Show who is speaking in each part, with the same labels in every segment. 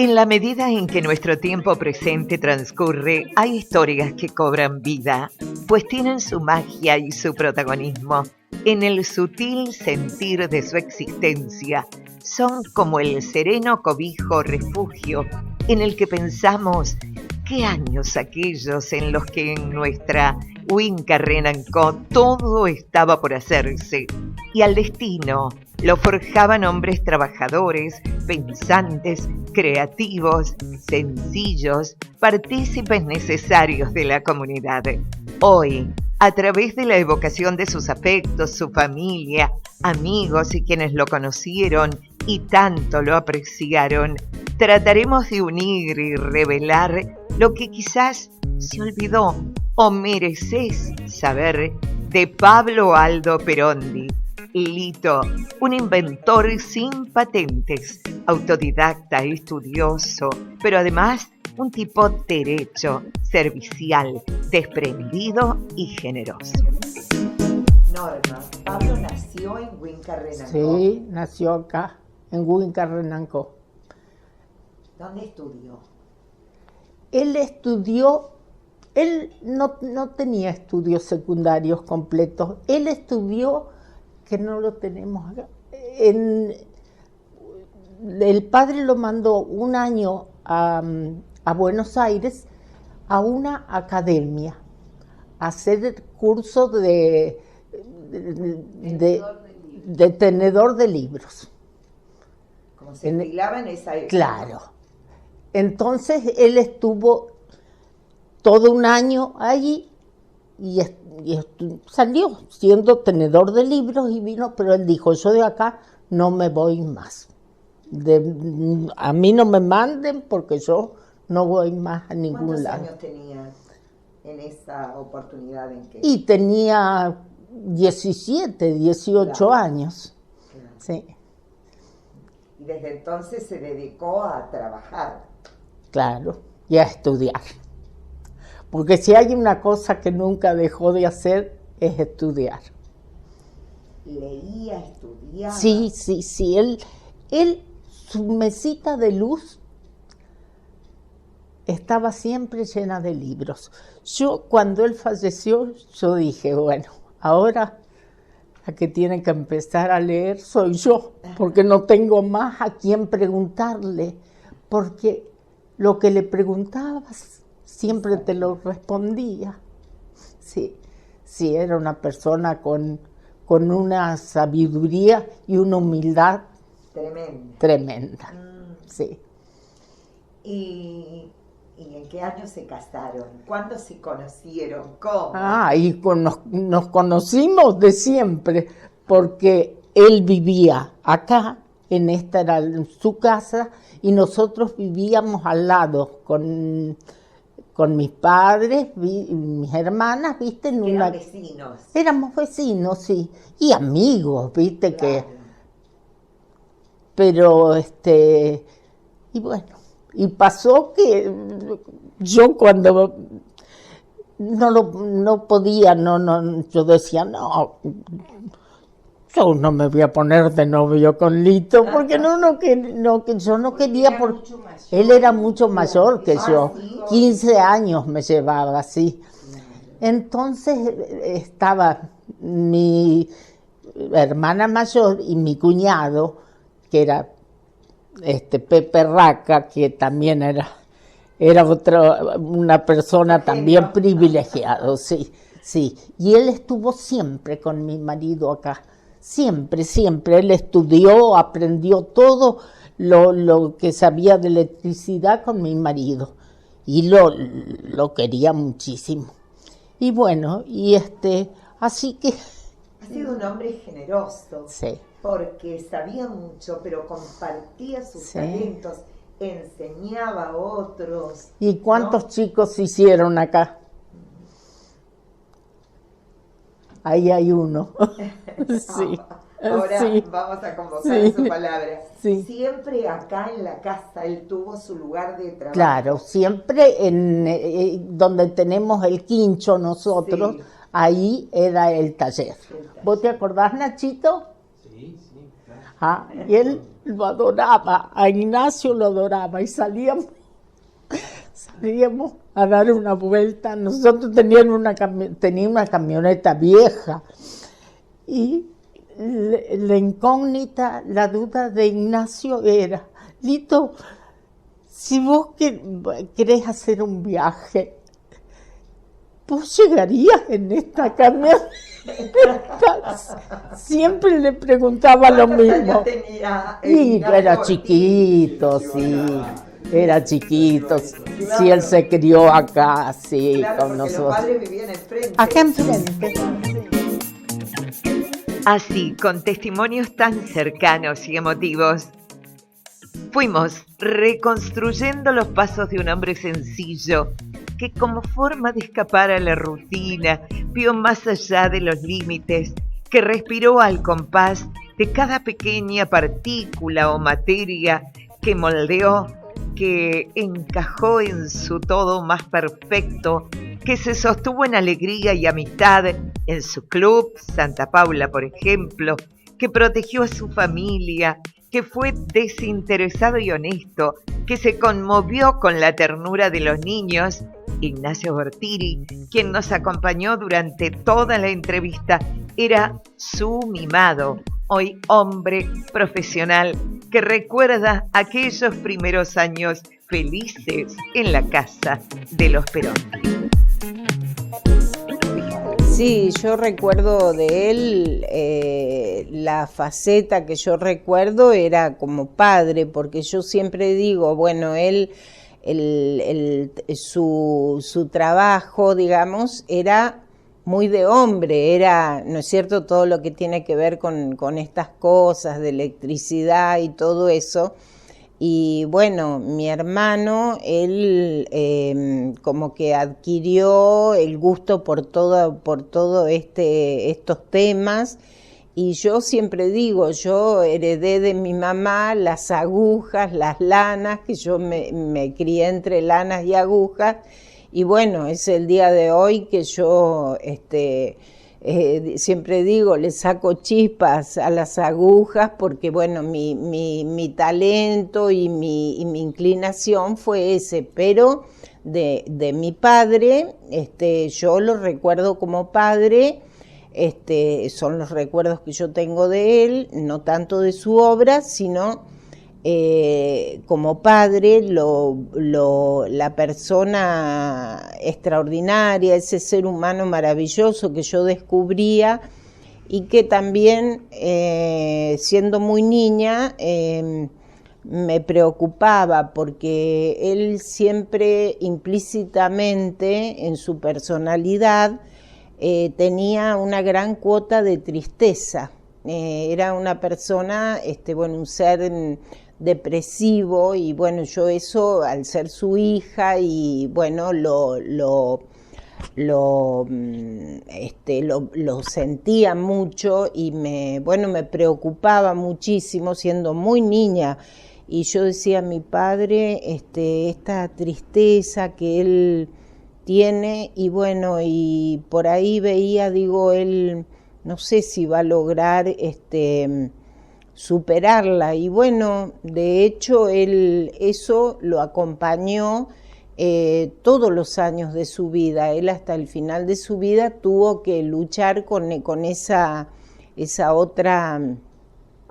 Speaker 1: En la medida en que nuestro tiempo presente transcurre, hay historias que cobran vida, pues tienen su magia y su protagonismo. En el sutil sentir de su existencia, son como el sereno cobijo refugio en el que pensamos qué años aquellos en los que en nuestra Huinca Renancó todo estaba por hacerse y al destino lo forjaban hombres trabajadores, pensantes, creativos, sencillos, partícipes necesarios de la comunidad. Hoy, a través de la evocación de sus afectos, su familia, amigos y quienes lo conocieron y tanto lo apreciaron, trataremos de unir y revelar lo que quizás se olvidó o mereces saber de Pablo Aldo Perondi. Lito, un inventor sin patentes, autodidacta, estudioso, pero además un tipo derecho, servicial, desprendido y generoso. Norma, Pablo nació en Huinca Renancó.
Speaker 2: Sí, nació acá, en Huinca Renancó.
Speaker 1: ¿Dónde estudió?
Speaker 2: Él no tenía estudios secundarios completos. Él estudió, que no lo tenemos acá, el padre lo mandó un año a Buenos Aires a una academia a hacer el curso de tenedor de libros.
Speaker 1: Como se estilaba en esa época.
Speaker 2: Claro. Entonces él estuvo todo un año allí y salió siendo tenedor de libros y vino, pero él dijo, yo de acá no me voy más. A mí no me manden porque yo no voy más a ningún lado.
Speaker 1: ¿Cuántos años tenía en esa oportunidad en que...?
Speaker 2: Y tenía 17, 18
Speaker 1: claro,
Speaker 2: años.
Speaker 1: Claro.
Speaker 2: Sí.
Speaker 1: Y desde entonces se dedicó a trabajar.
Speaker 2: Claro, y a estudiar. Porque si hay una cosa que nunca dejó de hacer, es estudiar.
Speaker 1: ¿Leía, estudiaba?
Speaker 2: Sí. Él, su mesita de luz estaba siempre llena de libros. Yo, cuando él falleció, yo dije, bueno, ahora la que tiene que empezar a leer soy yo, porque no tengo más a quién preguntarle, porque lo que le preguntabas siempre te lo respondía. Sí, era una persona con una sabiduría y una humildad tremenda. Sí.
Speaker 1: ¿Y en qué año se casaron? ¿Cuándo se conocieron? ¿Cómo?
Speaker 2: Nos conocimos de siempre, porque él vivía acá, esta era su casa, y nosotros vivíamos al lado con mis padres, mis hermanas, ¿viste?
Speaker 1: ¿Eran vecinos?
Speaker 2: Éramos vecinos, sí, y amigos, ¿viste?
Speaker 1: Claro.
Speaker 2: Pero, y bueno, y pasó que yo cuando no podía, yo decía, no, yo no me voy a poner de novio con Lito, porque yo no quería, porque él era mucho mayor que yo, 15 años me llevaba, así. Entonces estaba mi hermana mayor y mi cuñado, que era Pepe Raca, que también era una persona también privilegiada, sí. Y él estuvo siempre con mi marido acá. Siempre. Él estudió, aprendió todo lo que sabía de electricidad con mi marido. Y lo quería muchísimo. Y bueno, así que...
Speaker 1: Ha sido un hombre generoso.
Speaker 2: Sí.
Speaker 1: Porque sabía mucho, pero compartía sus talentos, enseñaba a otros.
Speaker 2: ¿Y cuántos chicos se hicieron acá? Ahí hay uno. Sí.
Speaker 1: Ahora
Speaker 2: sí.
Speaker 1: Vamos a convocar su palabra.
Speaker 2: Sí.
Speaker 1: Siempre acá en la casa él tuvo su lugar de trabajo.
Speaker 2: Claro, siempre donde tenemos el quincho nosotros, sí. Ahí era el taller. ¿Vos te acordás, Nachito?
Speaker 3: Sí, claro.
Speaker 2: Y él lo adoraba, a Ignacio lo adoraba y salíamos a dar una vuelta. Nosotros teníamos una camioneta vieja y la incógnita, la duda de Ignacio era: Lito, si vos querés hacer un viaje, ¿vos llegarías en esta camioneta? Siempre le preguntaba lo mismo. Y era chiquito, sí. Era chiquito, sí, él se crió acá, sí,
Speaker 3: claro,
Speaker 2: con nosotros.
Speaker 3: Los padres vivían enfrente.
Speaker 2: Acá enfrente.
Speaker 1: Así, con testimonios tan cercanos y emotivos, fuimos reconstruyendo los pasos de un hombre sencillo que, como forma de escapar a la rutina, vio más allá de los límites, que respiró al compás de cada pequeña partícula o materia que moldeó, que encajó en su todo más perfecto, que se sostuvo en alegría y amistad en su club, Santa Paula, por ejemplo, que protegió a su familia, que fue desinteresado y honesto, que se conmovió con la ternura de los niños, Ignacio Bortiri, quien nos acompañó durante toda la entrevista, era su mimado, hoy hombre profesional, que recuerda aquellos primeros años felices en la casa de los Perón.
Speaker 4: Sí, yo recuerdo de él, la faceta que yo recuerdo era como padre, porque yo siempre digo, bueno, él, su trabajo, digamos, era muy de hombre, era, ¿no es cierto?, todo lo que tiene que ver con estas cosas de electricidad y todo eso. Y bueno, mi hermano, él como que adquirió el gusto por todo estos temas, y yo siempre digo, yo heredé de mi mamá las agujas, las lanas, que yo me crié entre lanas y agujas, y bueno, es el día de hoy que yo siempre digo, le saco chispas a las agujas, porque bueno, mi talento y mi inclinación fue ese, pero de mi padre, yo lo recuerdo como padre, son los recuerdos que yo tengo de él, no tanto de su obra, sino como padre, la persona extraordinaria, ese ser humano maravilloso que yo descubría, y que también, siendo muy niña, me preocupaba, porque él siempre implícitamente en su personalidad tenía una gran cuota de tristeza. Era una persona, un ser depresivo, y bueno, yo eso, al ser su hija, y bueno, lo sentía mucho, y me preocupaba muchísimo siendo muy niña, y yo decía, mi padre, esta tristeza que él tiene, y bueno, y por ahí veía, digo, él no sé si va a lograr superarla, y bueno, de hecho él eso lo acompañó todos los años de su vida. Él hasta el final de su vida tuvo que luchar con esa otra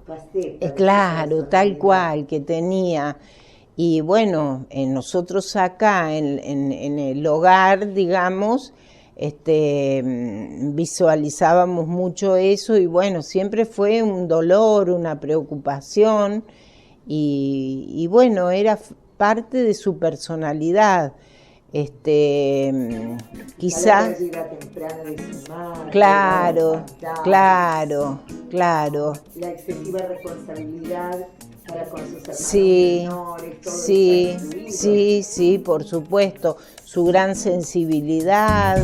Speaker 4: faceta, claro, tal cual, que tenía. Y bueno, nosotros acá en el hogar, digamos, visualizábamos mucho eso, y bueno, siempre fue un dolor, una preocupación, y bueno, era parte de su personalidad. Quizá claro,
Speaker 3: la excesiva responsabilidad para con sus hermanos menores,
Speaker 4: sí, por supuesto, su gran sensibilidad,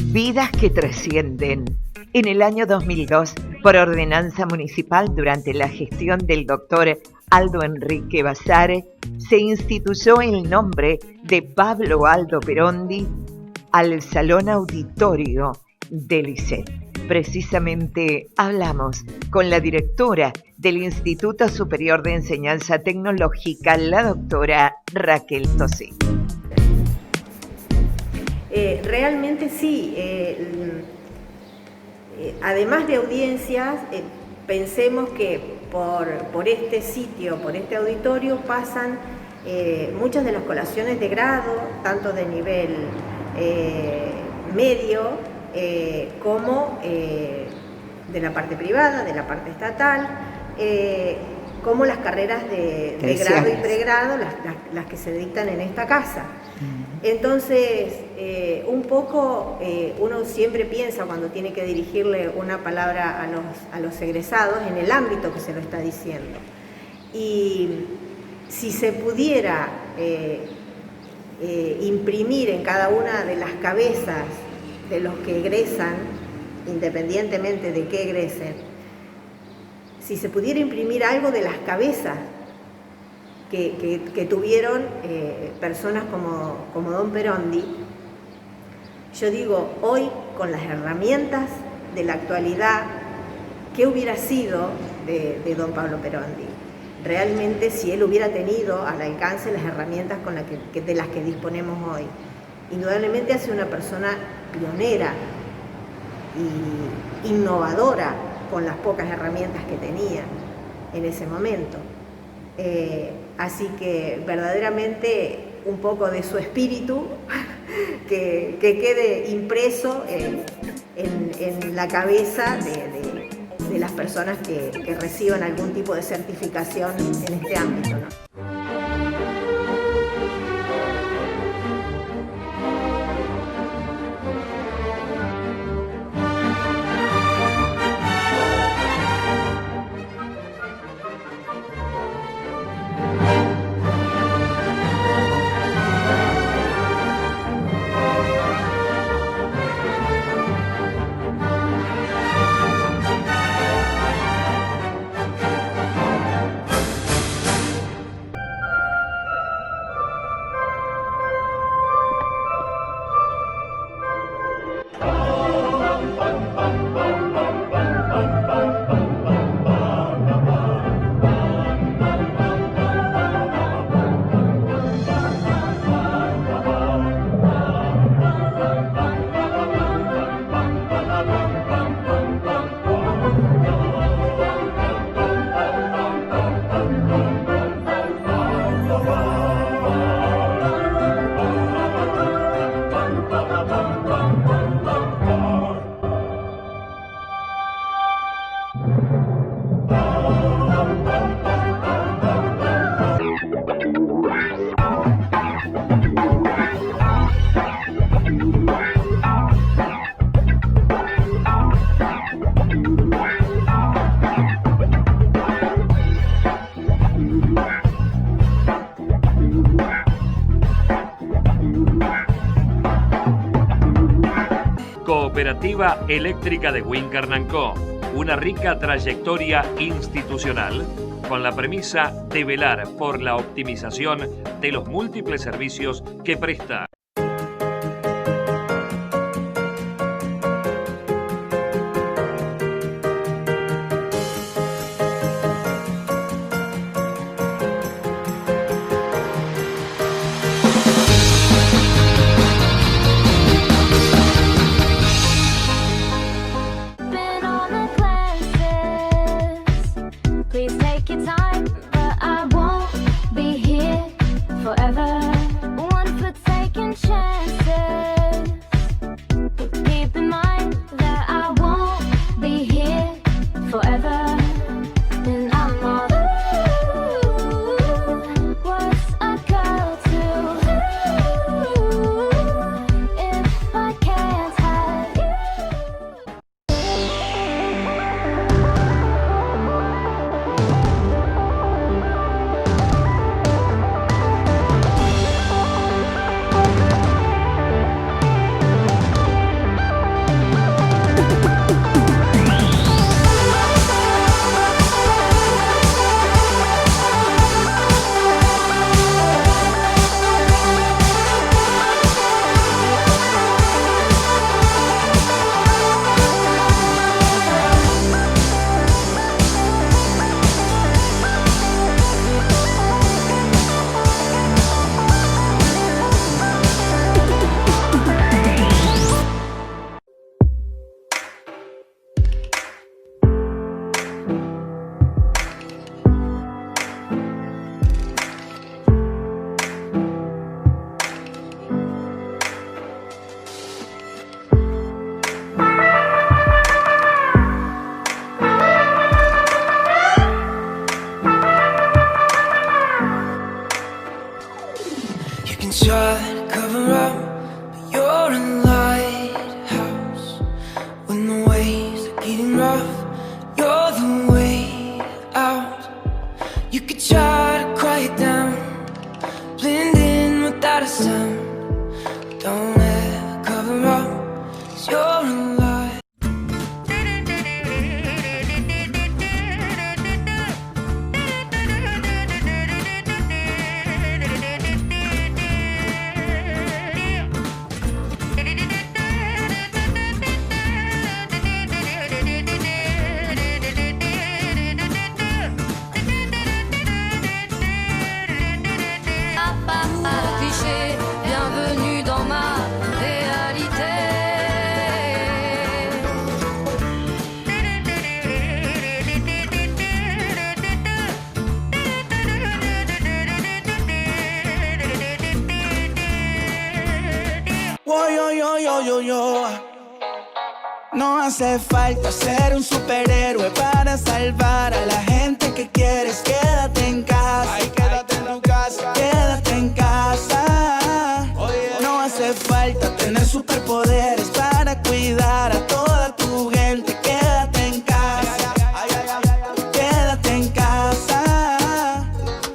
Speaker 1: Vidas que trascienden. En el año 2002, por ordenanza municipal, durante la gestión del doctor Aldo Enrique Basare, se instituyó el nombre de Pablo Aldo Perondi al Salón Auditorio del ISET. precisamente hablamos con la directora del Instituto Superior de Enseñanza Tecnológica, la doctora Raquel Tosí.
Speaker 3: Realmente sí, además de audiencias, pensemos que por este sitio, por este auditorio pasan muchas de las colaciones de grado, tanto de nivel medio como de la parte privada, de la parte estatal, como las carreras de grado y pregrado, las que se dictan en esta casa. Entonces, un poco uno siempre piensa cuando tiene que dirigirle una palabra a los egresados en el ámbito que se lo está diciendo. Y si se pudiera imprimir en cada una de las cabezas de los que egresan, independientemente de qué egresen, si se pudiera imprimir algo de las cabezas que tuvieron personas como Don Perondi, yo digo, hoy con las herramientas de la actualidad, ¿qué hubiera sido de Don Pablo Perondi? Realmente, si él hubiera tenido al alcance las herramientas de las que disponemos hoy, indudablemente ha sido una persona pionera y innovadora con las pocas herramientas que tenía en ese momento. Así que verdaderamente un poco de su espíritu que quede impreso en la cabeza de las personas que reciban algún tipo de certificación en este ámbito, ¿no?
Speaker 5: Cooperativa Eléctrica de Wincarnancó, una rica trayectoria institucional con la premisa de velar por la optimización de los múltiples servicios que presta.
Speaker 6: can try to cover up, but you're a lighthouse. When the waves are getting rough, you're the way out. You could try to quiet down, blend in without a sound. Don't ever cover up, 'cause you're a light.
Speaker 7: Bienvenue dans ma réalité.
Speaker 6: Oh, yo. No hace falta ser un superhéroe para salvar a la gente que quieres. Quédate en casa. Ay, quédate en tu casa. Quédate en casa. Oh, yeah. No hace falta tener superpoderes para cuidar a toda tu gente. Quédate en casa. Quédate en casa.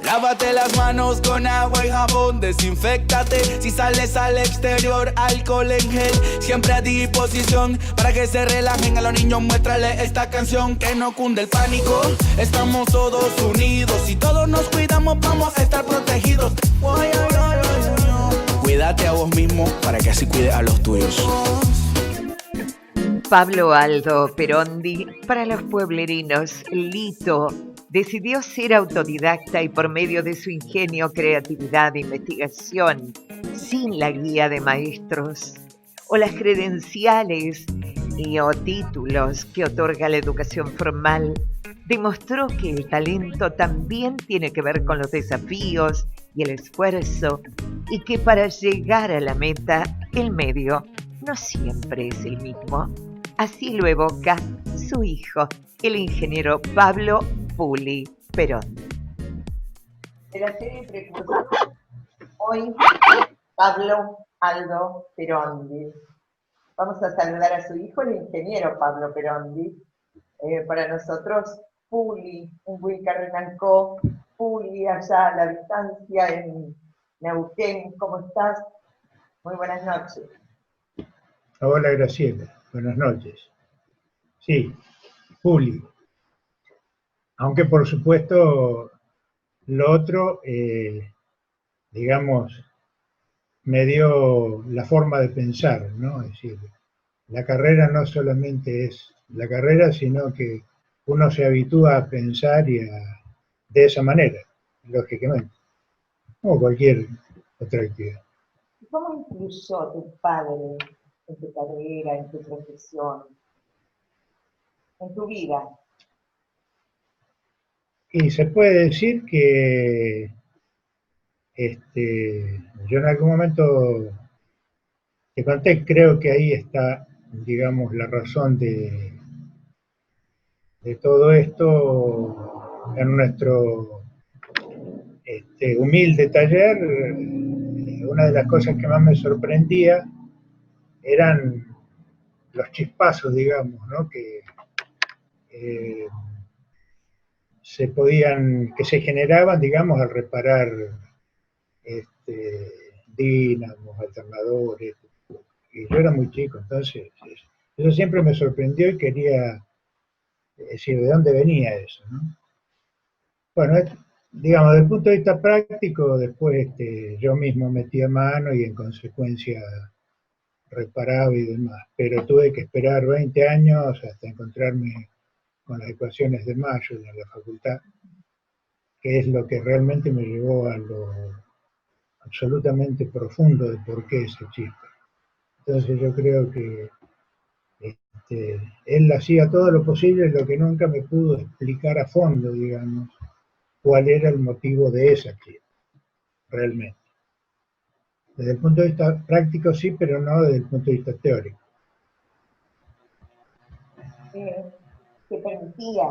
Speaker 6: Lávate las manos con agua y jabón, desinféctate. Si sales al exterior, alcohol en gel, siempre a disposición para que se relajen. A los niños muéstrale esta canción, que no cunde el pánico. Estamos todos unidos, si todos nos cuidamos vamos a estar protegidos. Cuídate a vos mismo para que así cuides a los tuyos.
Speaker 1: Pablo Aldo Perondi, para los pueblerinos, Lito, decidió ser autodidacta y por medio de su ingenio, creatividad e investigación, sin la guía de maestros o las credenciales o títulos que otorga la educación formal, demostró que el talento también tiene que ver con los desafíos y el esfuerzo, y que para llegar a la meta, el medio no siempre es el mismo. Así lo evoca su hijo, el ingeniero Pablo Puli Perondi.
Speaker 8: De la serie Precursor, hoy Pablo Aldo Perondi. Vamos a saludar a su hijo, el ingeniero Pablo Perondi. Para nosotros, Puli, en Huilcarrenalcó, Puli allá a la distancia en Neuquén. ¿Cómo estás? Muy buenas noches.
Speaker 9: Hola Graciela, buenas noches. Sí, Puli. Aunque por supuesto lo otro, digamos, me dio la forma de pensar, ¿no? Es decir, la carrera no solamente es la carrera, sino que uno se habitúa a pensar de esa manera, lógicamente, como cualquier otra actividad.
Speaker 8: ¿Cómo influyó tu padre en tu carrera, en tu profesión, en tu vida?
Speaker 9: Y se puede decir que yo en algún momento te conté, creo que ahí está, digamos, la razón de todo esto en nuestro humilde taller. Una de las cosas que más me sorprendía eran los chispazos, digamos, ¿no? Que se generaban, digamos, al reparar dínamos, alternadores, y yo era muy chico, entonces eso siempre me sorprendió y quería decir de dónde venía eso, ¿no? Bueno, digamos, desde el punto de vista práctico, después yo mismo metía mano y en consecuencia reparaba y demás, pero tuve que esperar 20 años hasta encontrarme con las ecuaciones de Mayo en la facultad, que es lo que realmente me llevó a lo absolutamente profundo de por qué ese chispa. Entonces yo creo que él hacía todo lo posible, lo que nunca me pudo explicar a fondo, digamos, cuál era el motivo de esa chispa, realmente. Desde el punto de vista práctico sí, pero no desde el punto de vista teórico.
Speaker 8: ¿Te permitía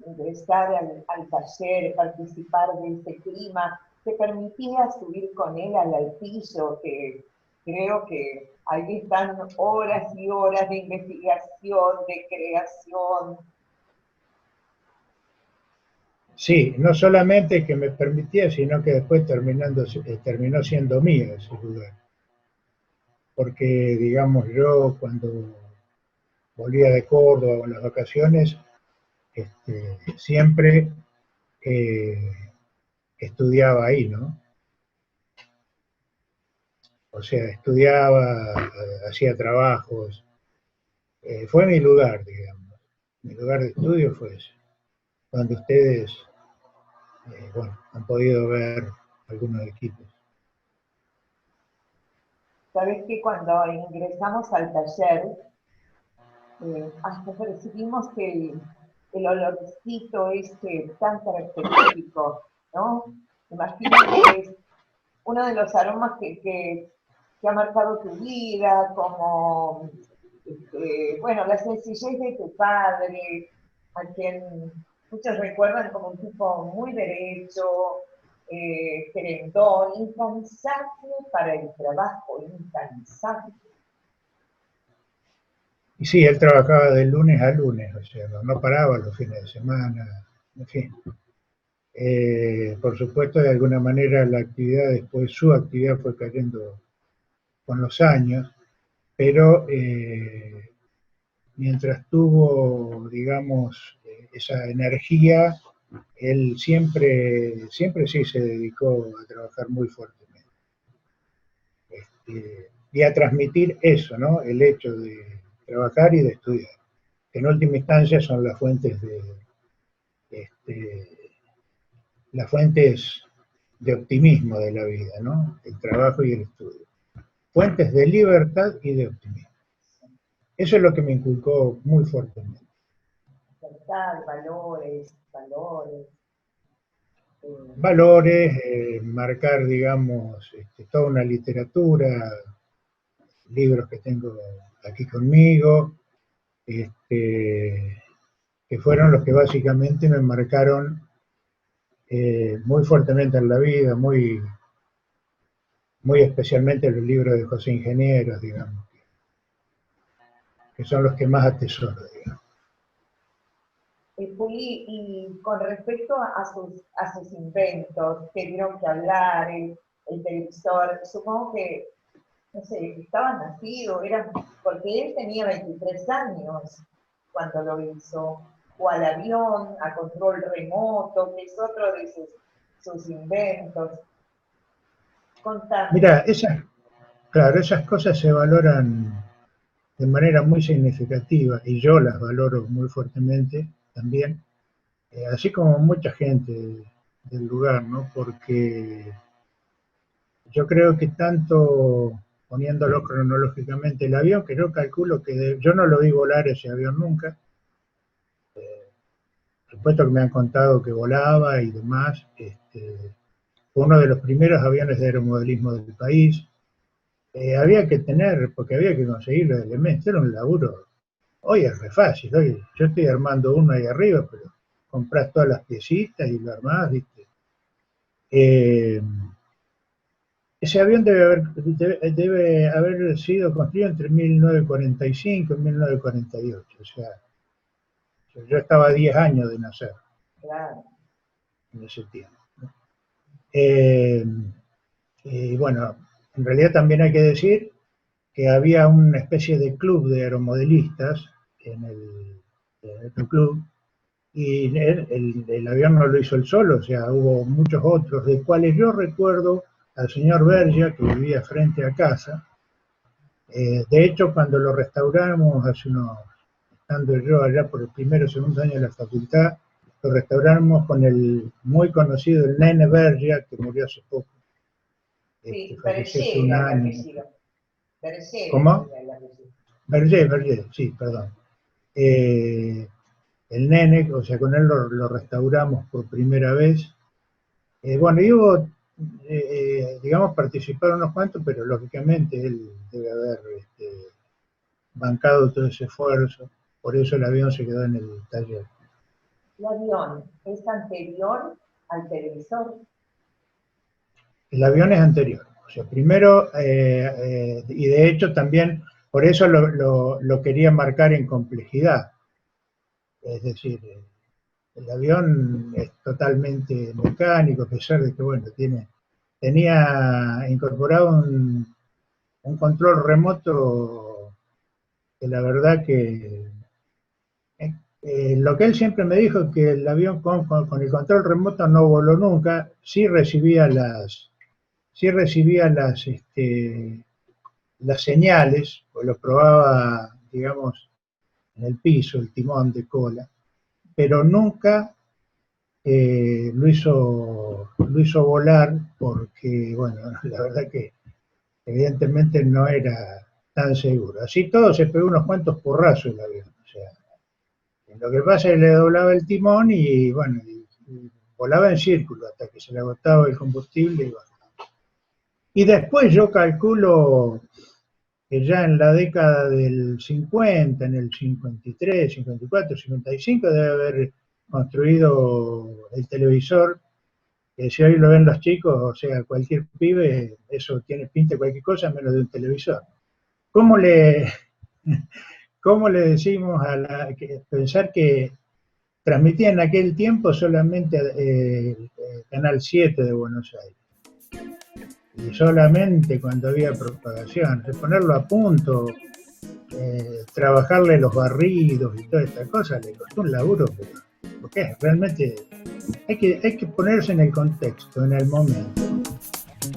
Speaker 8: ingresar al taller, participar de ese clima te permitía subir con él al altillo, que creo que ahí están horas y horas de investigación, de creación.
Speaker 9: Sí, no solamente que me permitía, sino que después terminó siendo mío ese lugar. Porque, digamos, yo cuando volvía de Córdoba o en las vacaciones, siempre estudiaba ahí, ¿no? O sea, estudiaba, hacía trabajos. Fue mi lugar, digamos. Mi lugar de estudio fue ese. Donde ustedes, bueno, han podido ver algunos equipos.
Speaker 8: Sabes que cuando ingresamos al taller, hasta percibimos que el olorcito tan característico, ¿no? Imagino que es uno de los aromas que ha marcado tu vida, como, bueno, la sencillez de tu padre, a quien muchos recuerdan como un tipo muy derecho, querendón, incansable para el trabajo, incansable.
Speaker 9: Y sí, él trabajaba de lunes a lunes, o sea, no paraba los fines de semana, en fin. Por supuesto, de alguna manera la actividad después, su actividad fue cayendo con los años, pero mientras tuvo, digamos, esa energía, él siempre sí se dedicó a trabajar muy fuertemente. Y a transmitir eso, ¿no? El hecho de trabajar y de estudiar, que en última instancia son las fuentes de optimismo de la vida, ¿no? El trabajo y el estudio. Fuentes de libertad y de optimismo. Eso es lo que me inculcó muy fuertemente.
Speaker 8: Libertad, valores.
Speaker 9: Valores, marcar, digamos, toda una literatura, libros que tengo aquí conmigo, que fueron los que básicamente me marcaron muy fuertemente en la vida, muy especialmente los libros de José Ingenieros, digamos, que son los que más atesoro, digamos.
Speaker 8: Juli, y con respecto a sus inventos, que dieron que hablar, el televisor, supongo que, no sé, estaba nacido, porque él tenía 23 años cuando lo hizo, o al avión, a control remoto, que es otro de sus inventos. Contame.
Speaker 9: Mira, esas cosas se valoran de manera muy significativa y yo las valoro muy fuertemente también, así como mucha gente del lugar, ¿no? Porque yo creo que tanto poniéndolo cronológicamente el avión, que yo calculo que yo no lo vi volar ese avión nunca, por supuesto que me han contado que volaba y demás, fue uno de los primeros aviones de aeromodelismo del país. Había que tener, porque había que conseguir los elementos, era un laburo. Hoy es re fácil, hoy yo estoy armando uno ahí arriba, pero compras todas las piecitas y lo armás, ¿viste? Ese avión debe haber sido construido entre 1945 y 1948, o sea, yo estaba a 10 años de nacer.
Speaker 8: Claro.
Speaker 9: En ese tiempo, ¿no? Y bueno, en realidad también hay que decir que había una especie de club de aeromodelistas en el club, y el avión no lo hizo él solo, o sea, hubo muchos otros, de cuales yo recuerdo al señor Bergia, que vivía frente a casa. De hecho, cuando lo restauramos estando yo allá por el primero o segundo año de la facultad, lo restauramos con el muy conocido, el Nene Bergia, que murió hace poco.
Speaker 8: Sí,
Speaker 9: falleció hace
Speaker 8: Berger,
Speaker 9: un
Speaker 8: el
Speaker 9: año.
Speaker 8: apellido. Berger.
Speaker 9: ¿Cómo?
Speaker 8: El apellido.
Speaker 9: Berger, sí, perdón. El Nene, o sea, con él lo restauramos por primera vez. Bueno, y hubo, digamos, participaron unos cuantos, pero lógicamente él debe haber bancado todo ese esfuerzo, por eso el avión se quedó en el taller.
Speaker 8: ¿El avión es anterior al televisor?
Speaker 9: El avión es anterior. O sea, primero, y de hecho también, por eso lo quería marcar en complejidad. Es decir, el avión es totalmente mecánico, a pesar de que, bueno, tenía incorporado un control remoto que la verdad que lo que él siempre me dijo es que el avión con el control remoto no voló nunca, sí recibía las señales, pues lo probaba, digamos, en el piso, el timón de cola, pero nunca lo hizo volar porque, bueno, la verdad que evidentemente no era tan seguro. Así todo se pegó unos cuantos porrazos el avión. O sea, lo que pasa es que le doblaba el timón y, bueno, y volaba en círculo hasta que se le agotaba el combustible y bajaba. Y después yo calculo que ya en la década del 50, en el 53, 54, 55, debe haber construido el televisor, que si hoy lo ven los chicos, o sea, cualquier pibe, eso tiene pinta de cualquier cosa menos de un televisor. ¿Cómo le decimos pensar que transmitía en aquel tiempo solamente el Canal 7 de Buenos Aires? Y solamente cuando había propagación, de ponerlo a punto, trabajarle los barridos y toda esta cosa, le costó un laburo, porque realmente hay que ponerse en el contexto, en el momento.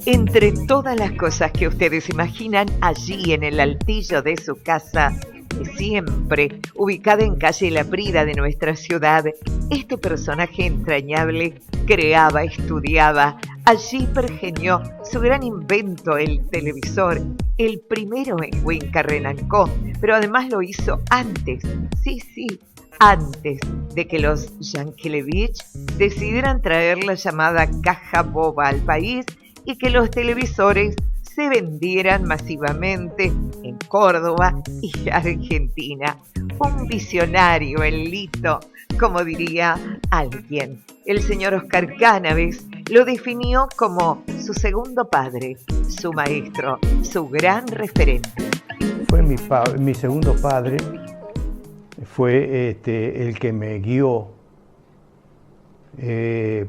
Speaker 1: Entre todas las cosas que ustedes imaginan, allí en el altillo de su casa, siempre ubicada en calle Laprida de nuestra ciudad, este personaje entrañable creaba, estudiaba, allí pergeñó su gran invento, el televisor, el primero en Wincarrenanco, pero además lo hizo antes, antes de que los Yankelevich decidieran traer la llamada caja boba al país y que los televisores se vendieran masivamente en Córdoba y Argentina. Un visionario, el Lito, como diría alguien. El señor Oscar Cánaves lo definió como su segundo padre, su maestro, su gran referente.
Speaker 10: Fue mi segundo padre, fue el que me guió.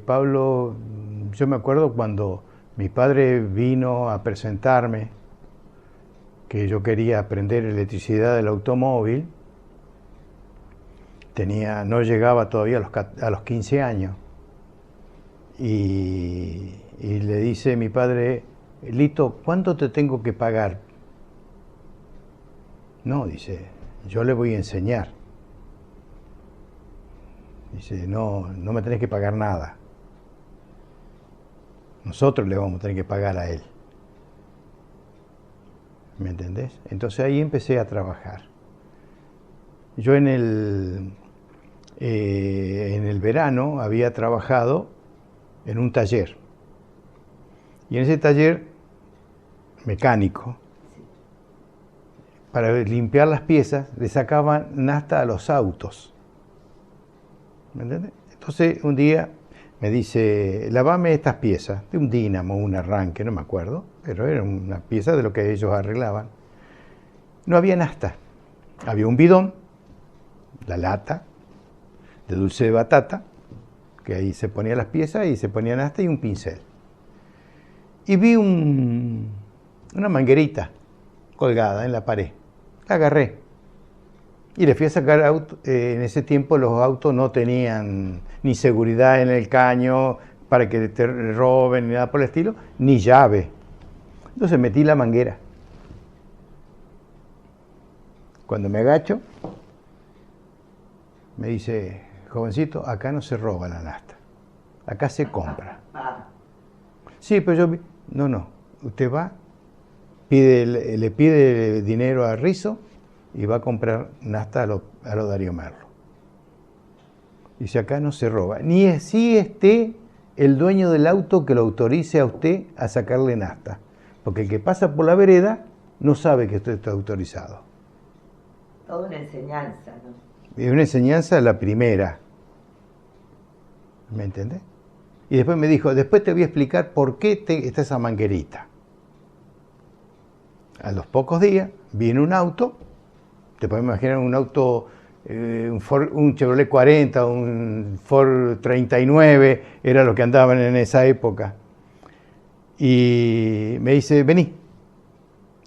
Speaker 10: Pablo, yo me acuerdo cuando mi padre vino a presentarme, que yo quería aprender electricidad del automóvil, no llegaba todavía a los 15 años, y le dice mi padre: Lito, ¿cuánto te tengo que pagar? No, dice, yo le voy a enseñar. Dice, no me tenés que pagar nada. Nosotros le vamos a tener que pagar a él. ¿Me entendés? Entonces ahí empecé a trabajar. Yo en el verano había trabajado en un taller. Y en ese taller mecánico, para limpiar las piezas, le sacaban nafta a los autos. ¿Me entendés? Entonces un día me dice, lavame estas piezas, de un dínamo, un arranque, no me acuerdo, pero era una pieza de lo que ellos arreglaban. No había nafta, había un bidón, la lata de dulce de batata, que ahí se ponía las piezas y se ponía nafta, y un pincel. Y vi una manguerita colgada en la pared, la agarré. Y le fui a sacar auto. En ese tiempo los autos no tenían ni seguridad en el caño para que te roben ni nada por el estilo, ni llave. Entonces metí la manguera. Cuando me agacho, me dice, jovencito, acá no se roba la nafta, acá se compra. Sí, pero yo... No, usted va, le pide dinero a Rizzo y va a comprar nafta a lo Darío Merlo. Dice, acá no se roba. Ni así esté el dueño del auto que lo autorice a usted a sacarle nafta. Porque el que pasa por la vereda no sabe que usted está autorizado.
Speaker 8: Toda una enseñanza, ¿no?
Speaker 10: Es una enseñanza la primera. ¿Me entendés? Y después me dijo, después te voy a explicar por qué está esa manguerita. A los pocos días viene un auto, te puedes imaginar un auto, un Chevrolet 40, un Ford 39, era lo que andaban en esa época. Y me dice, vení,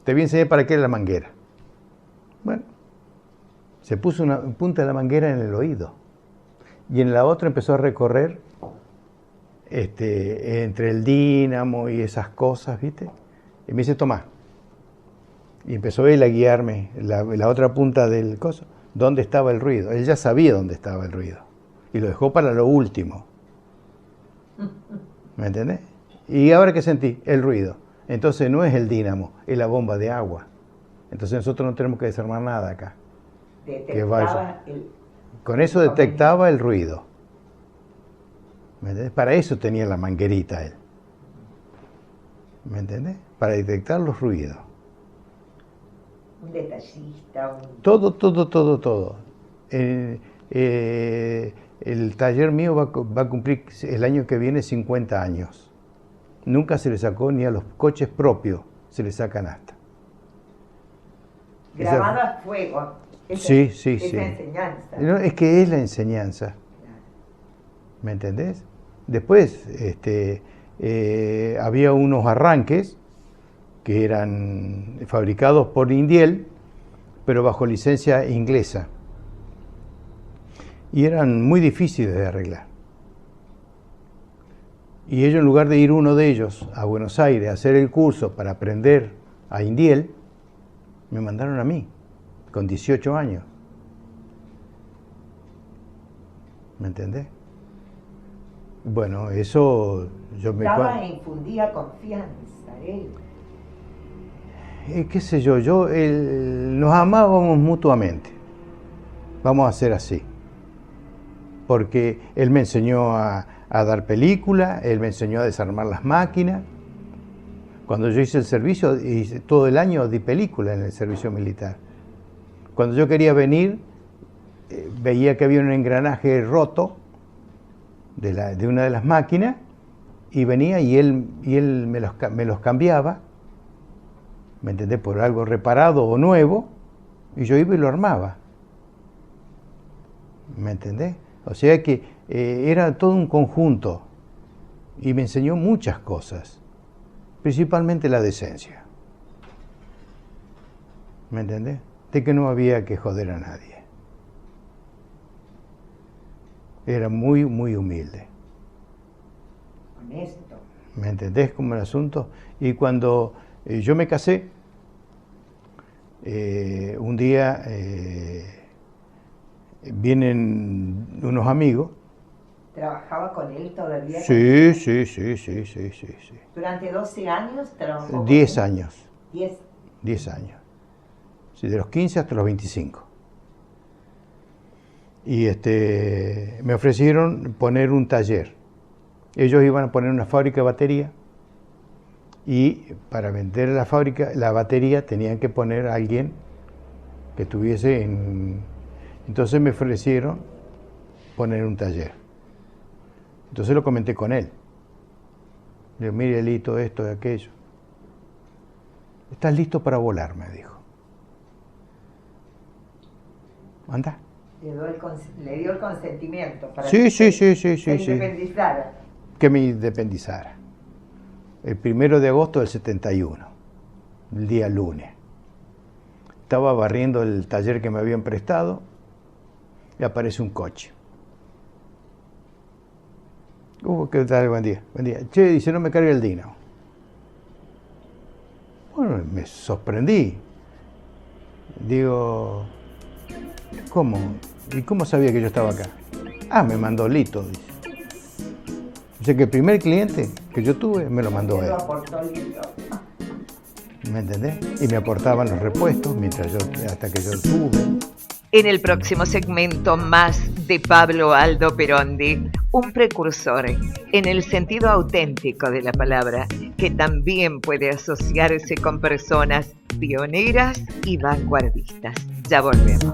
Speaker 10: te voy a enseñar para qué es la manguera. Bueno, se puso una punta de la manguera en el oído. Y en la otra empezó a recorrer entre el dínamo y esas cosas, ¿viste? Y me dice, tomá. Y empezó él a guiarme, la otra punta del coso, dónde estaba el ruido. Él ya sabía dónde estaba el ruido. Y lo dejó para lo último. ¿Me entendés? Y ahora que sentí el ruido. Entonces no es el dínamo, es la bomba de agua. Entonces nosotros no tenemos que desarmar nada acá. Que vaya. Con eso detectaba el ruido. ¿Me entendés? Para eso tenía la manguerita él. ¿Me entendés? Para detectar los ruidos.
Speaker 8: Un detallista.
Speaker 10: Todo. El taller mío va a cumplir el año que viene 50 años. Nunca se le sacó ni a los coches propios, se le sacan hasta.
Speaker 8: Grabado a fuego.
Speaker 10: Sí.
Speaker 8: Enseñanza.
Speaker 10: No, es que es la enseñanza. ¿Me entendés? Después había unos arranques que eran fabricados por Indiel, pero bajo licencia inglesa. Y eran muy difíciles de arreglar. Y ellos, en lugar de ir uno de ellos a Buenos Aires a hacer el curso para aprender a Indiel, me mandaron a mí, con 18 años. ¿Me entendés? Bueno, eso yo me...
Speaker 8: Daba e infundía confianza, él.
Speaker 10: Qué sé yo, nos amábamos mutuamente. Vamos a hacer así. Porque él me enseñó a dar película, él me enseñó a desarmar las máquinas. Cuando yo hice el servicio, todo el año di película en el servicio militar. Cuando yo quería venir, veía que había un engranaje roto de una de las máquinas, y venía y él me los cambiaba, ¿me entendés? Por algo reparado o nuevo, y yo iba y lo armaba. ¿Me entendés? O sea que era todo un conjunto, y me enseñó muchas cosas, principalmente la decencia. ¿Me entendés? De que no había que joder a nadie. Era muy, muy humilde.
Speaker 8: Honesto.
Speaker 10: ¿Me entendés como el asunto? Y cuando yo me casé, un día vienen unos amigos.
Speaker 8: ¿Trabajaba con él todavía?
Speaker 10: Sí.
Speaker 8: ¿Durante 12 años trabajó?
Speaker 10: 10 años.
Speaker 8: 10
Speaker 10: años. Sí, de los 15 hasta los 25. Y me ofrecieron poner un taller. Ellos iban a poner una fábrica de batería, y para vender la batería tenían que poner a alguien que estuviese en... Entonces me ofrecieron poner un taller. Entonces lo comenté con él. Le digo, mire, Lito, esto y aquello. ¿Estás listo para volar?, me dijo. Anda.
Speaker 8: Le dio el consentimiento para
Speaker 10: que se
Speaker 8: independizara.
Speaker 10: Que me independizara. El 1 de agosto del 71, el día lunes. Estaba barriendo el taller que me habían prestado y aparece un coche. ¿Qué tal? Buen día. Che, dice, no me cargue el dínamo. Bueno, me sorprendí. Digo, ¿cómo? ¿Y cómo sabía que yo estaba acá? Ah, me mandó Lito, dice. O sea que el primer cliente que yo tuve me lo mandó él. ¿Me entendés? Y me aportaban los repuestos hasta que yo tuve.
Speaker 1: En el próximo segmento, más de Pablo Aldo Perondi, un precursor en el sentido auténtico de la palabra, que también puede asociarse con personas pioneras y vanguardistas. Ya volvemos.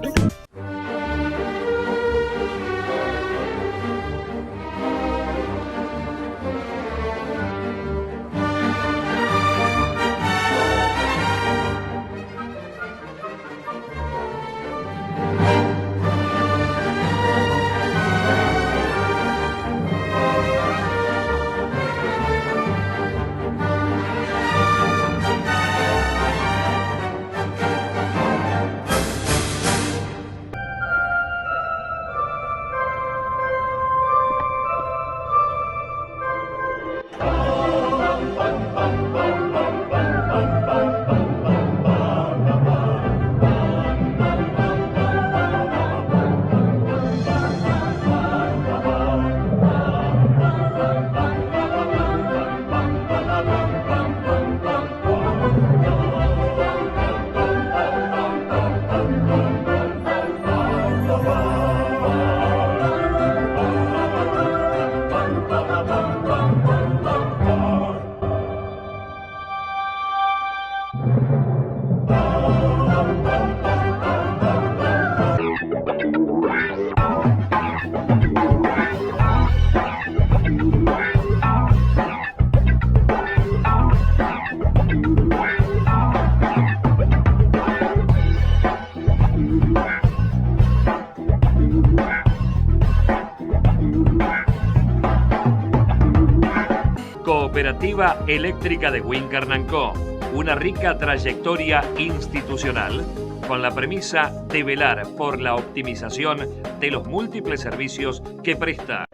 Speaker 5: Cooperativa Eléctrica de Wincarnancó, una rica trayectoria institucional con la premisa de velar por la optimización de los múltiples servicios que presta.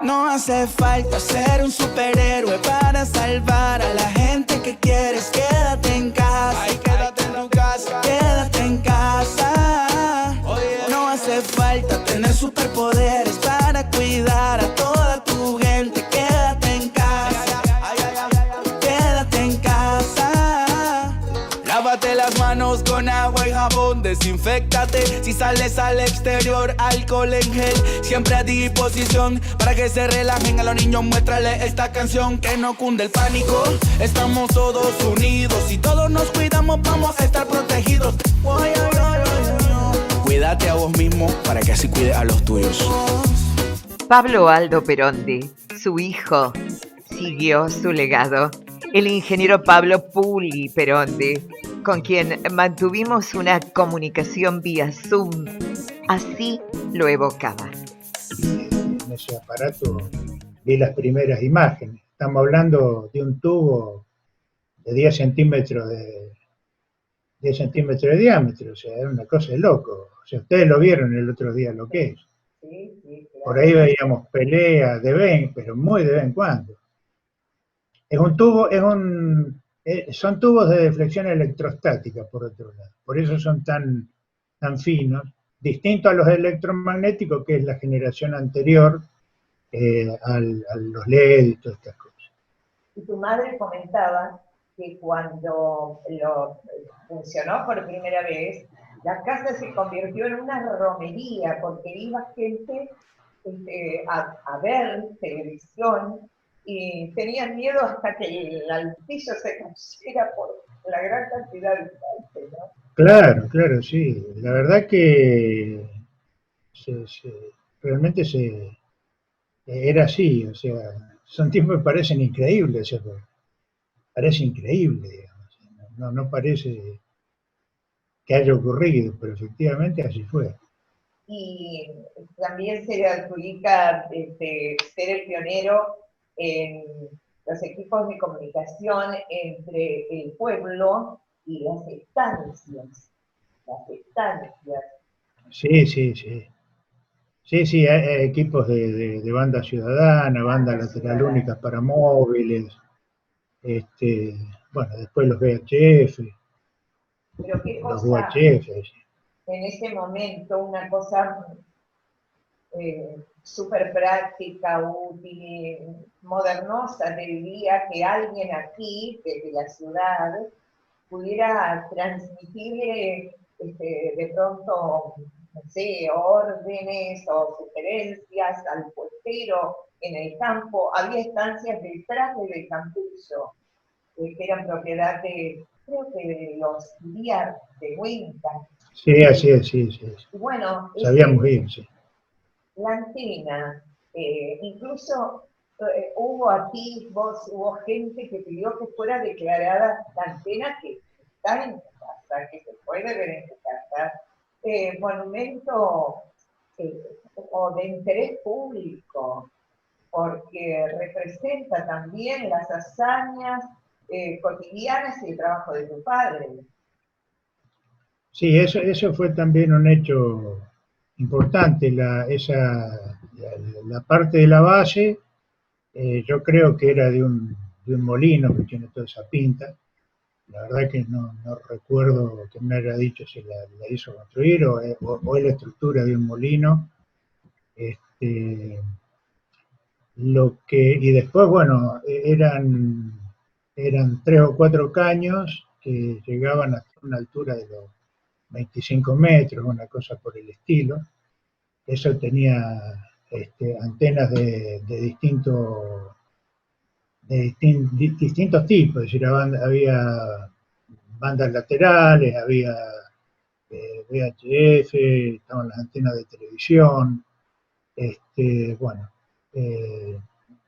Speaker 6: No hace falta ser un superhéroe para salvar a la gente que quieres. Quédate en casa. Ay, quédate en tu casa. Quédate en casa. No hace falta tener superpoderes para cuidar a toda tu gente. Quédate en casa. Quédate en casa. Lávate las manos con agua y jabón, desinféctate. Si sales al exterior, alcohol en gel, siempre a disposición para que se relajen. A los niños muéstrale esta canción, que no cunde el pánico. Estamos todos unidos, si todos nos cuidamos vamos a estar protegidos. Cuídate a vos mismo para que así cuides a los tuyos.
Speaker 1: Pablo Aldo Perondi, su hijo, siguió su legado. El ingeniero Pablo Puli Perondi, con quien mantuvimos una comunicación vía Zoom, así lo evocaba.
Speaker 9: En ese aparato vi las primeras imágenes. Estamos hablando de un tubo de 10 centímetros de diámetro, o sea, era una cosa de loco. O sea, ustedes lo vieron el otro día lo que es.
Speaker 8: Sí, claro.
Speaker 9: Por ahí veíamos peleas pero muy de vez en cuando. Es un tubo, son tubos de deflexión electrostática, por otro lado. Por eso son tan finos, distinto a los electromagnéticos, que es la generación anterior a los LED y todas estas cosas.
Speaker 8: Y tu madre comentaba que cuando lo funcionó por primera vez, la casa se convirtió en una romería, porque iba gente a ver televisión y tenían miedo hasta que el altillo se cayera por la gran cantidad de gente, ¿no?
Speaker 9: Claro, claro, sí. La verdad que realmente era así, o sea, son tiempos que parecen increíbles, o sea, parece increíble, digamos. No parece que haya ocurrido, pero efectivamente así fue.
Speaker 8: Y también se le adjudica ser el pionero en los equipos de comunicación entre el pueblo y las estancias. Las estancias.
Speaker 9: Sí, sí, sí. Sí, sí, hay equipos de banda ciudadana, banda lateral única para móviles, bueno, después los VHF,
Speaker 8: Pero qué
Speaker 9: los
Speaker 8: cosa,
Speaker 9: UHF.
Speaker 8: en ese momento, una cosa súper práctica, útil, modernosa, te diría que alguien aquí, desde la ciudad, pudiera transmitirle de pronto, no sé, órdenes o sugerencias al puestero en el campo. Había estancias detrás del campillo, que eran propiedad de, creo que de los Díaz de Huinca.
Speaker 9: Sí, así es, sí, sí.
Speaker 8: Y bueno,
Speaker 9: sabíamos bien, sí.
Speaker 8: la antena, incluso hubo atisbos, hubo gente que pidió que fuera declarada la antena que está en tu casa, que se puede ver en tu casa, monumento o de interés público, porque representa también las hazañas cotidianas y el trabajo de tu padre.
Speaker 9: Sí, eso fue también un hecho importante, la parte de la base, yo creo que era de un molino que tiene toda esa pinta. La verdad que no recuerdo que me haya dicho si la hizo construir o es la estructura de un molino. Y después, bueno, eran 3 o 4 caños que llegaban hasta una altura de los 25 metros, una cosa por el estilo. Eso tenía antenas de distintos tipos, es decir, había bandas laterales, había VHF, estaban las antenas de televisión. Bueno,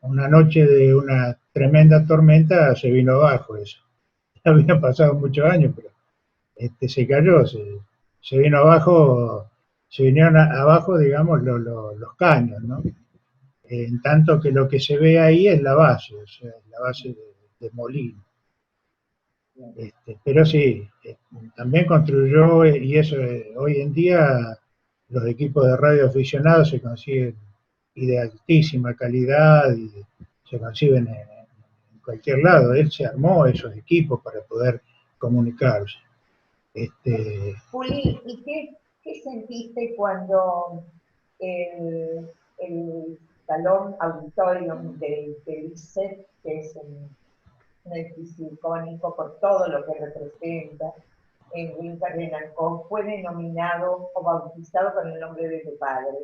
Speaker 9: una noche de una tremenda tormenta se vino abajo eso. Habían pasado muchos años, pero se cayó, se vino abajo, se vinieron abajo, digamos, los caños, ¿no? En tanto que lo que se ve ahí es la base, o sea, la base de molino. Pero sí, también construyó, y eso hoy en día los equipos de radio aficionados se consiguen y de altísima calidad y se consiguen en cualquier lado. Él se armó esos equipos para poder comunicarse.
Speaker 8: Juli, ¿y qué sentiste cuando el salón auditorium del ISET, que es un edificio icónico por todo lo que representa en Huinca-Renacó, fue denominado o bautizado con el nombre de tu padre?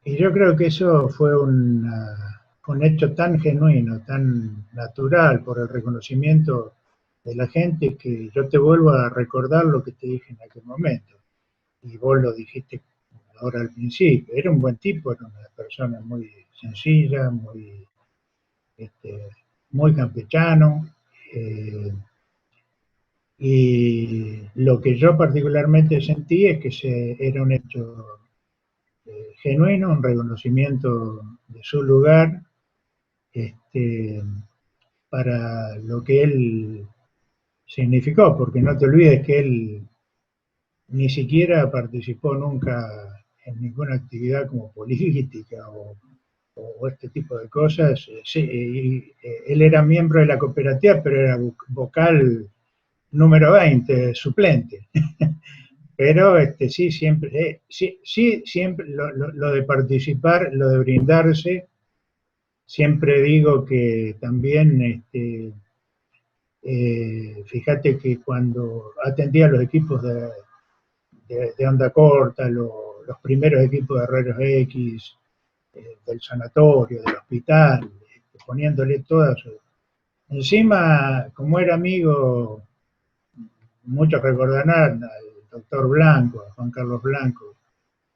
Speaker 9: Y yo creo que eso fue un hecho tan genuino, tan natural por el reconocimiento de la gente, que yo te vuelvo a recordar lo que te dije en aquel momento. Y vos lo dijiste ahora al principio. Era un buen tipo, era una persona muy sencilla, muy campechano. Y lo que yo particularmente sentí es que era un hecho genuino, un reconocimiento de su lugar para lo que él significó, porque no te olvides que él ni siquiera participó nunca en ninguna actividad como política o este tipo de cosas. Sí, él era miembro de la cooperativa, pero era vocal número 20, suplente. Pero sí, siempre, siempre lo de participar, lo de brindarse, siempre digo que también, fíjate que cuando atendía a los equipos de onda corta, los los primeros equipos de rayos X, del sanatorio, del hospital, poniéndole todas su... Encima, como era amigo, muchos recordarán al doctor Blanco, a Juan Carlos Blanco,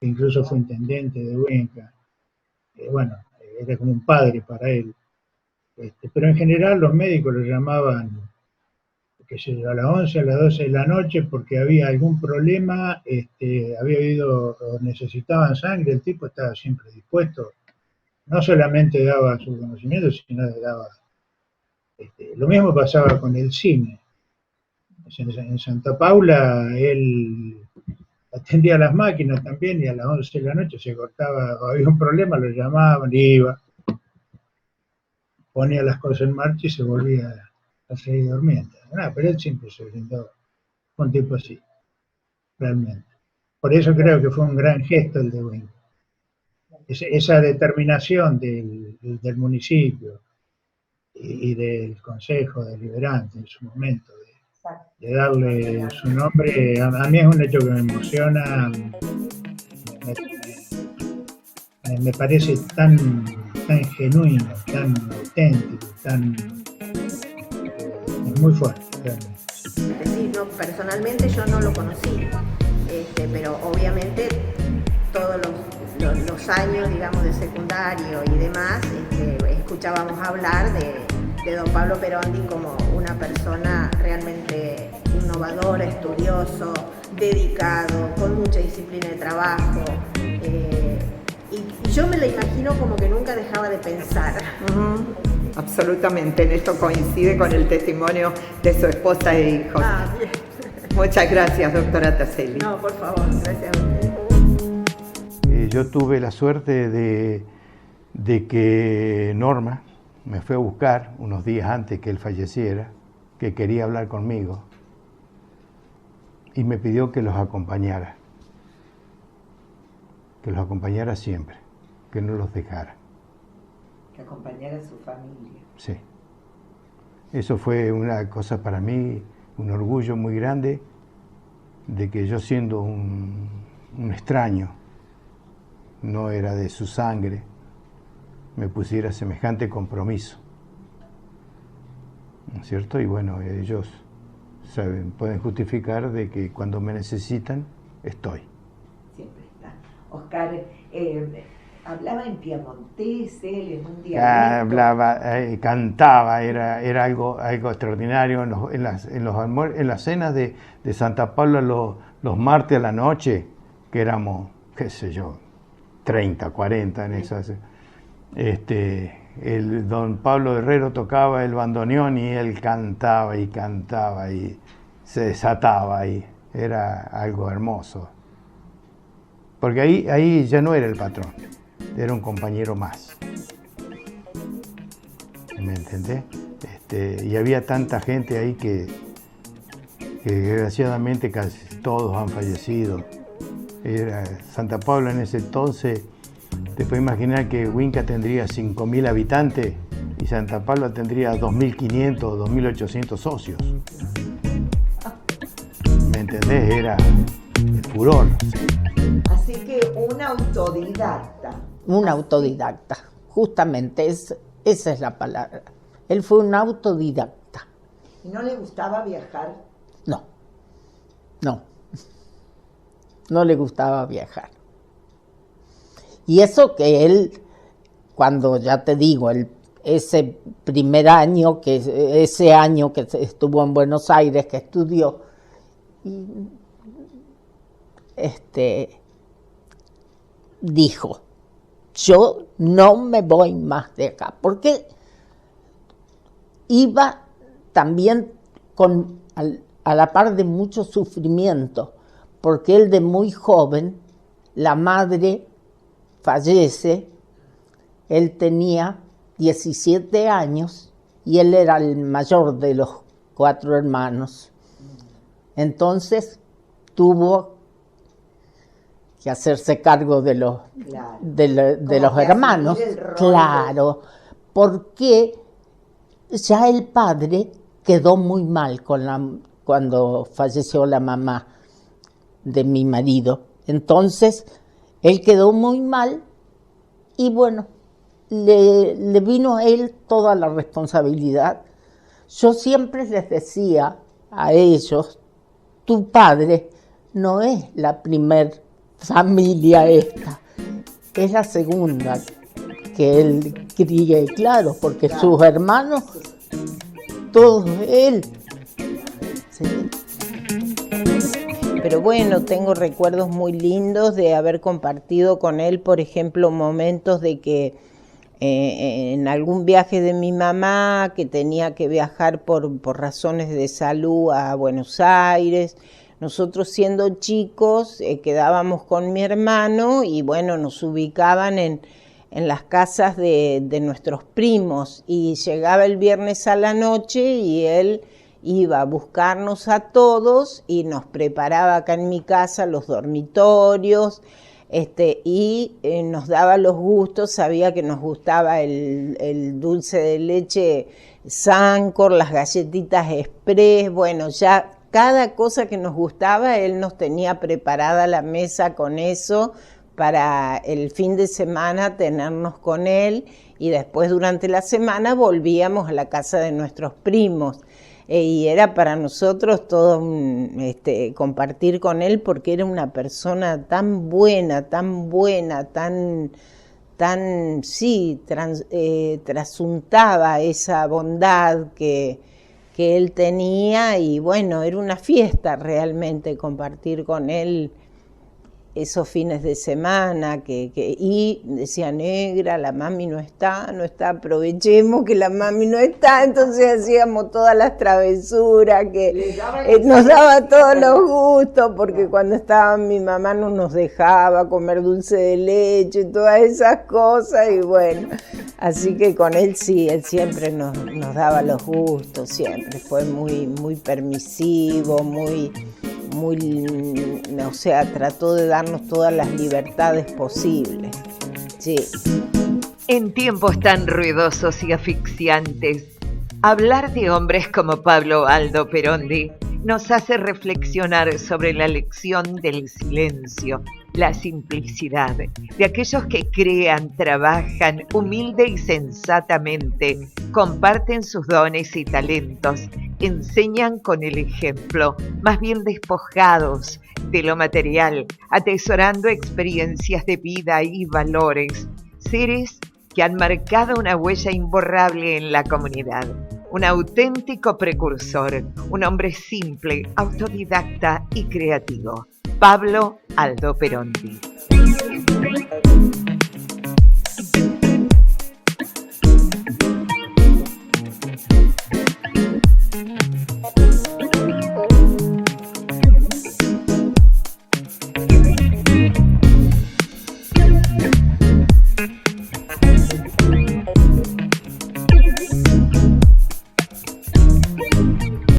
Speaker 9: que incluso fue intendente de Huenca. Bueno, era como un padre para él. Pero en general los médicos lo llamaban, qué sé yo, a las 11, a las 12 de la noche porque había algún problema, había habido, o necesitaban sangre, el tipo estaba siempre dispuesto. No solamente daba su conocimiento, sino daba... lo mismo pasaba con el cine. En Santa Paula él atendía las máquinas también y a las 11 de la noche se cortaba, o había un problema, lo llamaban, iba, ponía las cosas en marcha y se volvía a seguir durmiendo. Pero él siempre se brindó un tipo así, realmente. Por eso creo que fue un gran gesto el de Huenca. Esa determinación del municipio y del Consejo Deliberante en su momento, de darle su nombre, a mí es un hecho que me emociona, me parece tan genuino, tan auténtico, es muy fuerte, realmente.
Speaker 3: Sí, no, personalmente yo no lo conocí, pero obviamente todos los años, digamos, de secundario y demás, escuchábamos hablar de don Pablo Perondi como una persona realmente innovadora, estudioso, dedicado, con mucha disciplina de trabajo. Y yo me la imagino como que nunca dejaba de pensar.
Speaker 1: Absolutamente, en esto coincide con el testimonio de su esposa e hijos.
Speaker 3: Bien.
Speaker 1: Muchas gracias, doctora Taselli.
Speaker 3: No, por favor, gracias a usted.
Speaker 10: Yo tuve la suerte de que Norma me fue a buscar unos días antes que él falleciera, que quería hablar conmigo, y me pidió que los acompañara siempre, que no los dejara.
Speaker 1: Que acompañara a su familia.
Speaker 10: Sí. Eso fue una cosa para mí, un orgullo muy grande, de que yo siendo un extraño, no era de su sangre, me pusiera semejante compromiso, ¿no es cierto? Y bueno, ellos pueden justificar de que cuando me necesitan, estoy.
Speaker 1: Siempre está. Oscar, hablaba en piamontés, él en un dialecto.
Speaker 10: Hablaba, cantaba, era algo extraordinario. En las cenas de Santa Paula los martes a la noche, que éramos, qué sé yo, 30, 40 en esas. El don Pablo Herrero tocaba el bandoneón y él cantaba y se desataba y era algo hermoso. Porque ahí ya no era el patrón, era un compañero más. ¿Me entendés? Y había tanta gente ahí que desgraciadamente casi todos han fallecido. Era Santa Paula en ese entonces, te puedes imaginar que Huenca tendría 5.000 habitantes y Santa Paula tendría 2.500 o 2.800 socios. ¿Me entendés? Era el furor.
Speaker 1: Así que un autodidacta.
Speaker 2: Un autodidacta, justamente, esa es la palabra. Él fue un autodidacta.
Speaker 1: ¿Y no le gustaba viajar?
Speaker 2: No le gustaba viajar. Y eso que él, cuando ya te digo, ese año que estuvo en Buenos Aires, que estudió, dijo, yo no me voy más de acá, porque iba también a la par de mucho sufrimiento, porque él de muy joven, la madre fallece, él tenía 17 años y él era el mayor de los 4 hermanos. Entonces tuvo que hacerse cargo de los hermanos, claro, porque ya el padre quedó muy mal cuando falleció la mamá de mi marido. Entonces Él quedó muy mal y bueno, le vino a él toda la responsabilidad. Yo siempre les decía a ellos, tu padre no es la primer familia esta, es la segunda que él críe, claro, porque sus hermanos, todos él. Sí.
Speaker 4: Pero bueno, tengo recuerdos muy lindos de haber compartido con él, por ejemplo, momentos de que en algún viaje de mi mamá, que tenía que viajar por razones de salud a Buenos Aires, nosotros siendo chicos quedábamos con mi hermano y bueno, nos ubicaban en las casas de nuestros primos y llegaba el viernes a la noche y él iba a buscarnos a todos y nos preparaba acá en mi casa los dormitorios, y nos daba los gustos, sabía que nos gustaba el dulce de leche Sancor, las galletitas Express, bueno, ya cada cosa que nos gustaba, él nos tenía preparada la mesa con eso para el fin de semana tenernos con él y después durante la semana volvíamos a la casa de nuestros primos. Y era para nosotros todo compartir con él porque era una persona tan buena, trasuntaba esa bondad que él tenía y bueno, era una fiesta realmente compartir con él esos fines de semana y decía, negra, la mami no está, aprovechemos que la mami no está, entonces hacíamos todas las travesuras, que nos daba todos los gustos, porque cuando estaba mi mamá no nos dejaba comer dulce de leche, todas esas cosas, y bueno, así que con él sí, él siempre nos daba los gustos, siempre, fue muy permisivo, o sea, trató de darnos todas las libertades posibles. Sí.
Speaker 1: En tiempos tan ruidosos y asfixiantes, hablar de hombres como Pablo Aldo Perondi nos hace reflexionar sobre la lección del silencio, la simplicidad, de aquellos que crean, trabajan humilde y sensatamente, comparten sus dones y talentos, enseñan con el ejemplo, más bien despojados de lo material, atesorando experiencias de vida y valores, seres que han marcado una huella imborrable en la comunidad. Un auténtico precursor, un hombre simple, autodidacta y creativo. Pablo Aldo Perondi.